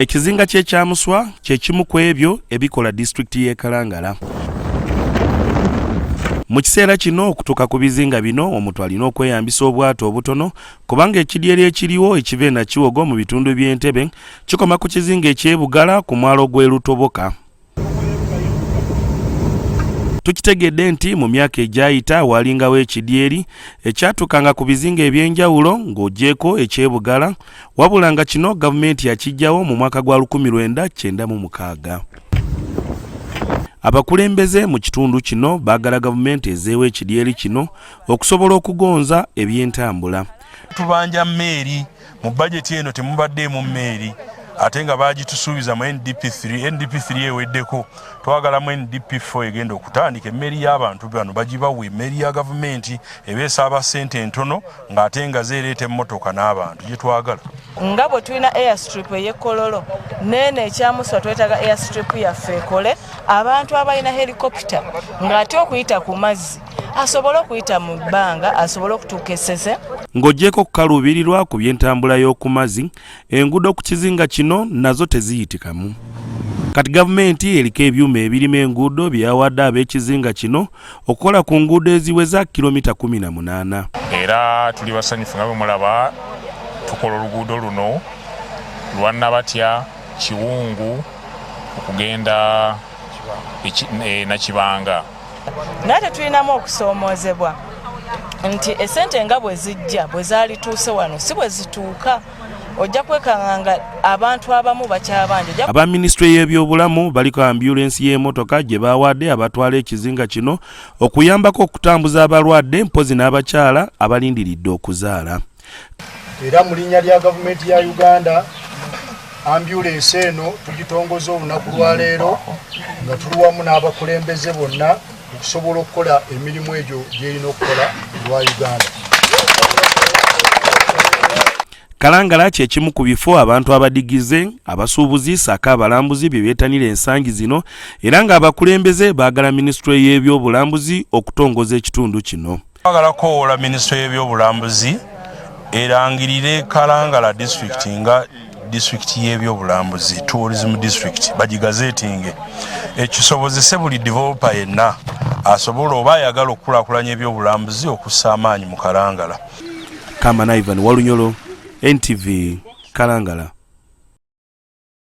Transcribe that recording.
Ekizinga ky'ekyamuswa kye kimu ku ebyo ebikola disitulikiti y'e Kalangala. Mu kiseera kino okutuuka ku bizinga bino omuntu alina okweyambisa obwato obutono kubanga ekidyeri ekiriwo ekiva e Nakiwogo mu bitundu by'Entebbe kikoma ku kizinga eky'e Bugala ku mwalo gw'e Lutoboka. Tukitegedde nti mu myaka egyayita walingawo ekidyeri ekyatukanga ku bizinga eby'enjawulo ng'ogyeko eky'e Bugala wabula nga kino gavumenti yakijjawo mu mwaka gwa 1996. Abakulembeze mu kitundu kino baagala gavumenti ezeewo ekidyeri kino okusobola okugonza eby'entambula. Tubanja mmeeri mu bajeti eno temubaddeemu mmeeri ate nga bagitusuubiza mu NDP3 eweddeko twagalamu NDP4 egenda okutandika emmeeri y'abantu bano bagibawa emmeeri ya gavumenti ebeesaaba ssente entono ng'ate nga zeereeta emmotoka n'abantu gye twagala. Nga bwe tulina airstrip ey'Ekololo nene ekyamuswa twetaaga airstrip yaffe ekole abantu abalina helicopter ng'ate okuyita ku mazzi asobole okuyita mu bbanga asobole okutuuka Esese. Ng'ogyeko kukaluubirirwa ku by'entambula y'oku mazzi enguudo ku kizinga kino nazo teziyitikamu. Kati gavumenti eriko ebyuma ebirima enguudo byawadde ab'ekizinga kino okukola ku nguudo eziweza kilomita 18. Era tuli basanyufu nga bwe mulaba tukola oluguudo luno lwa Nabatya Kiwungu okugenda Nakibanga. Nate tulinamu okusoomoozebwa nti esente nga bwe zijja bwe zaalituuse wano si bwe zituuka. Ojja kwekanga abantu abamu bakyabanja. Aba minisitule y'ebyobulamu baliko ambulensi y'emmotoka gye baawadde abatwala ekizinga kino okuyambako okutambuza abalwadde mpozi n'abakyala abalindiridde okuzaala. Era mu linnya lya gavumenti ya Uganda ambulensi eno tugitongoza olunaku lwa leero nga tuli wamu n'abakulembeze bonna okusobola okukola emirimu egyo gy'erina okukola lwa Uganda. Kalangala kye kimu ku bifo abantu abadigize abasuubuzi ssaako abalambuzi bye beetanira ensangi zino era ng'abakulembeze baagala minisitule y'ebyobulambuzi okutongoza ekitundu kino. Twagala koowola minisitule y'ebyobulambuzi erangirire Kalangala district nga district y'ebyobulambuzi tourism district bagigazeetinge ekisobozese buli developer yenna asobola oba ayagala okukulaakulanya ebyobulambuzi okussa amaanyi mu Kalangala. Kamana Ivan Walunyolo, NTV, Kalangala.